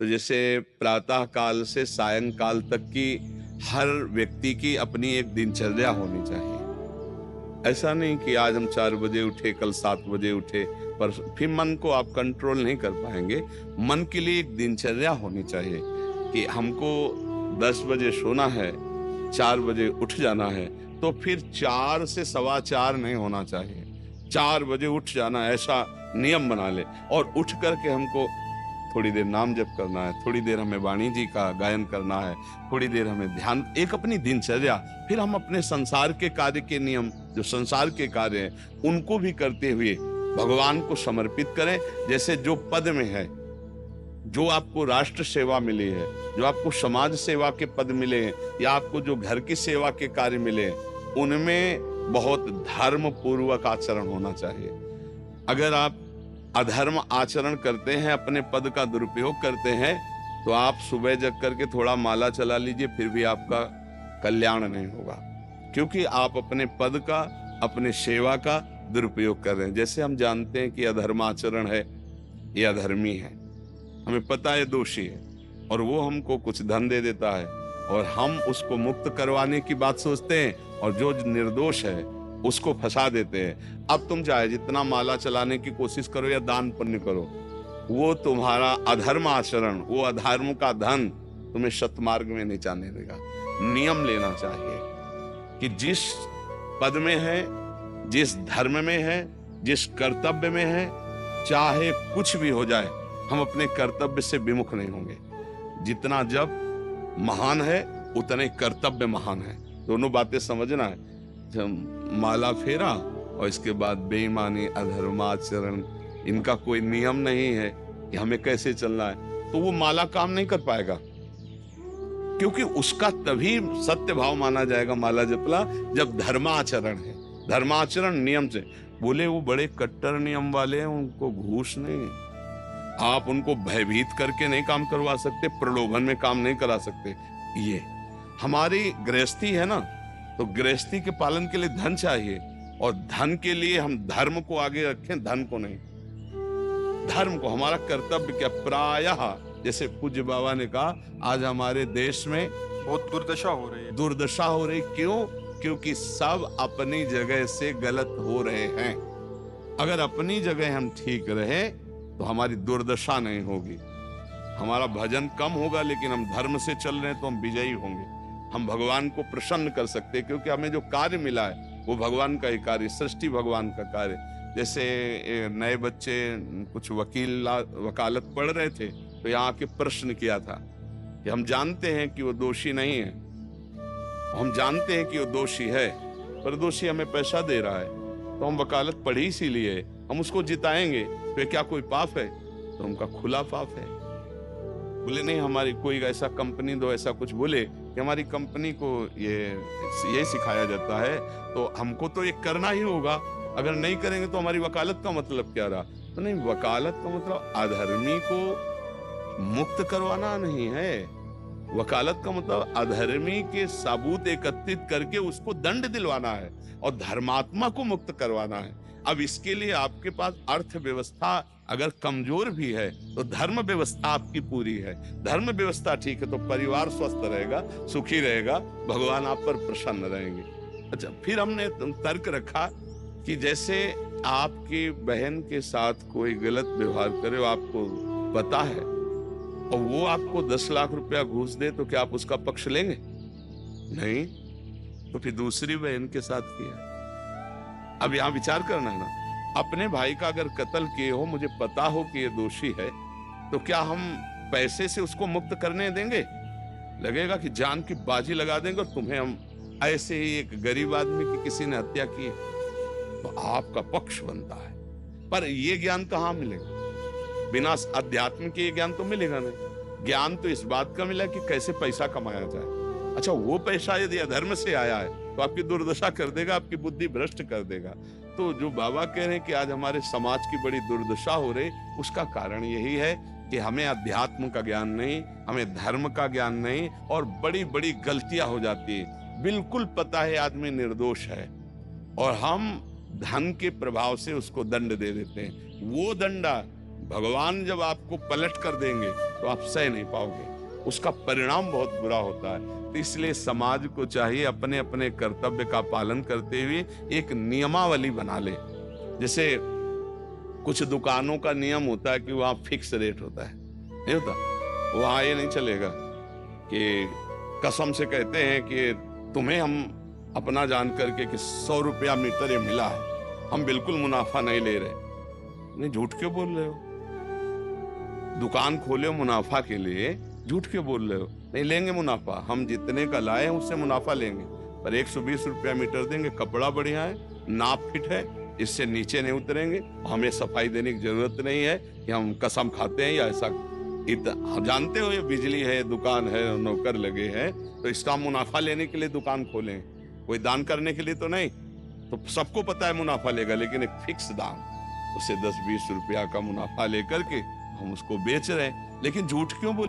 तो जैसे प्रातः काल से सायंकाल तक की हर व्यक्ति की अपनी एक दिनचर्या होनी चाहिए। ऐसा नहीं कि आज हम 4 बजे उठे, कल 7 बजे उठे, पर फिर मन को आप कंट्रोल नहीं कर पाएंगे। मन के लिए एक दिनचर्या होनी चाहिए कि हमको 10 बजे सोना है, 4 बजे उठ जाना है, तो फिर 4 से सवा 4 नहीं होना चाहिए। 4 बजे उठ जाना, ऐसा नियम बना ले। और उठ करके हमको थोड़ी देर नाम जप करना है, थोड़ी देर हमें वाणी जी का गायन करना है, थोड़ी देर हमें ध्यान, एक अपनी दिनचर्या। फिर हम अपने संसार के कार्य के नियम, जो संसार के कार्य हैं, उनको भी करते हुए भगवान को समर्पित करें। जैसे जो पद में है, जो आपको राष्ट्र सेवा मिली है, जो आपको समाज सेवा के पद मिले हैं, या आपको जो घर की सेवा के कार्य मिले हैं, उनमें बहुत धर्म पूर्वक आचरण होना चाहिए। अगर आप अधर्म आचरण करते हैं, अपने पद का दुरुपयोग करते हैं, तो आप सुबह जग करके थोड़ा माला चला लीजिए, फिर भी आपका कल्याण नहीं होगा, क्योंकि आप अपने पद का, अपने सेवा का दुरुपयोग कर रहे हैं। जैसे हम जानते हैं कि अधर्म आचरण है, ये अधर्मी है, हमें पता है दोषी है, और वो हमको कुछ धन दे देता है, और हम उसको मुक्त करवाने की बात सोचते हैं, और जो निर्दोष है उसको फंसा देते हैं। अब तुम चाहे जितना माला चलाने की कोशिश करो या दान पुण्य करो, वो तुम्हारा अधर्म आचरण, वो अधर्म का धन तुम्हें सतमार्ग में नहीं जाने देगा। नियम लेना चाहिए कि जिस पद में है, जिस धर्म में है, जिस कर्तव्य में है, चाहे कुछ भी हो जाए, हम अपने कर्तव्य से विमुख नहीं होंगे। जितना जब महान है, उतने कर्तव्य महान है। दोनों बातें समझना है। जब माला फेरा और इसके बाद बेईमानी, अधर्माचरण, इनका कोई नियम नहीं है कि हमें कैसे चलना है, तो वो माला काम नहीं कर पाएगा, क्योंकि उसका तभी सत्य भाव माना जाएगा माला जपला जब धर्माचरण है। धर्माचरण नियम से। बोले वो बड़े कट्टर नियम वाले हैं, उनको घूस नहीं, आप उनको भयभीत करके नहीं काम करवा सकते, प्रलोभन में काम नहीं करा सकते। ये हमारी गृहस्थी है ना, तो गृहस्थी के पालन के लिए धन चाहिए, और धन के लिए हम धर्म को आगे रखें, धन को नहीं। धर्म को, हमारा कर्तव्य क्या, प्रायः जैसे पूज्य बाबा ने कहा, आज हमारे देश में बहुत दुर्दशा हो रही है। दुर्दशा हो रही। क्यों? क्योंकि सब अपनी जगह से गलत हो रहे हैं। अगर अपनी जगह हम ठीक रहे तो हमारी दुर्दशा नहीं होगी। हमारा भजन कम होगा, लेकिन हम धर्म से चल रहे हैं तो हम विजयी होंगे। हम भगवान को प्रसन्न कर सकते हैं, क्योंकि हमें जो कार्य मिला है वो भगवान का ही कार्य, सृष्टि भगवान का कार्य। जैसे नए बच्चे कुछ वकालत पढ़ रहे थे, तो यहाँ के प्रश्न किया था कि हम जानते हैं कि वो दोषी नहीं है, हम जानते हैं कि वो दोषी है, पर दोषी हमें पैसा दे रहा है, तो हम वकालत पढ़ी इसीलिए, हम उसको जिताएंगे, तो क्या कोई पाप है? तो उनका खुला पाप है। बोले नहीं, हमारी कोई ऐसा कंपनी दो, ऐसा कुछ बोले कि हमारी कंपनी को ये सिखाया जाता है, तो हमको तो ये करना ही होगा, अगर नहीं करेंगे तो हमारी वकालत का मतलब क्या रहा? तो नहीं, वकालत का मतलब अधर्मी को मुक्त करवाना नहीं है। वकालत का मतलब अधर्मी के सबूत एकत्रित करके उसको दंड दिलवाना है, और धर्मात्मा को मुक्त करवाना है। अब इसके लिए आपके पास अर्थव्यवस्था अगर कमजोर भी है, तो धर्म व्यवस्था आपकी पूरी है। धर्म व्यवस्था ठीक है तो परिवार स्वस्थ रहेगा, सुखी रहेगा, भगवान आप पर प्रसन्न रहेंगे। अच्छा, फिर हमने तर्क रखा कि जैसे आपकी बहन के साथ कोई गलत व्यवहार करे, आपको पता है, और वो आपको 10 लाख रुपया घूस दे, तो क्या आप उसका पक्ष लेंगे? नहीं। तो फिर दूसरी बहन के साथ किया। अब यहां विचार करना है ना, अपने भाई का अगर कत्ल किए हो, मुझे पता हो कि ये दोषी है, तो क्या हम पैसे से उसको मुक्त करने देंगे? लगेगा कि जान की बाजी लगा देंगे, और तुम्हें हम ऐसे ही एक गरीब आदमी की किसी ने हत्या की है, तो आपका पक्ष बनता है। पर ये ज्ञान कहाँ मिलेगा? बिना अध्यात्म के ये ज्ञान तो मिलेगा नहीं। ज्ञान तो इस बात का मिला कि कैसे पैसा कमाया जाए। अच्छा, वो पैसा यदि अधर्म से आया है तो आपकी दुर्दशा कर देगा, आपकी बुद्धि भ्रष्ट कर देगा। तो जो बाबा कह रहे हैं कि आज हमारे समाज की बड़ी दुर्दशा हो रही, उसका कारण यही है कि हमें अध्यात्म का ज्ञान नहीं, हमें धर्म का ज्ञान नहीं, और बड़ी बड़ी गलतियां हो जाती है। बिल्कुल पता है आदमी निर्दोष है, और हम धन के प्रभाव से उसको दंड दे देते हैं। वो दंडा भगवान जब आपको पलट कर देंगे तो आप सह नहीं पाओगे, उसका परिणाम बहुत बुरा होता है। तो इसलिए समाज को चाहिए अपने अपने कर्तव्य का पालन करते हुए एक नियमावली बना ले। जैसे कुछ दुकानों का नियम होता है कि वहां फिक्स रेट होता है, नहीं होता, वहां ये नहीं चलेगा कि कसम से कहते हैं कि तुम्हें हम अपना जान करके कि 100 रुपया मीटर ये मिला है, हम बिल्कुल मुनाफा नहीं ले रहे। नहीं, झूठ क्यों बोल रहे हो? दुकान खोले हो मुनाफा के लिए, झूठ क्यों बोल रहे हो? नहीं लेंगे मुनाफा, हम जितने का लाए हैं उससे मुनाफा लेंगे, पर 120 रुपया मीटर देंगे, कपड़ा बढ़िया है, नाप फिट है, इससे नीचे नहीं उतरेंगे, हमें सफाई देने की जरूरत नहीं है कि हम कसम खाते हैं या ऐसा। हम जानते हो ये बिजली है, दुकान है, नौकर लगे हैं, तो इसका मुनाफा लेने के लिए दुकान खोलें, कोई दान करने के लिए तो नहीं। तो सबको पता है मुनाफा लेगा, लेकिन एक फिक्स दाम, उसे 10-20 रुपया का मुनाफा लेकर के हम उसको बेच रहे हैं। लेकिन झूठ क्यों बोल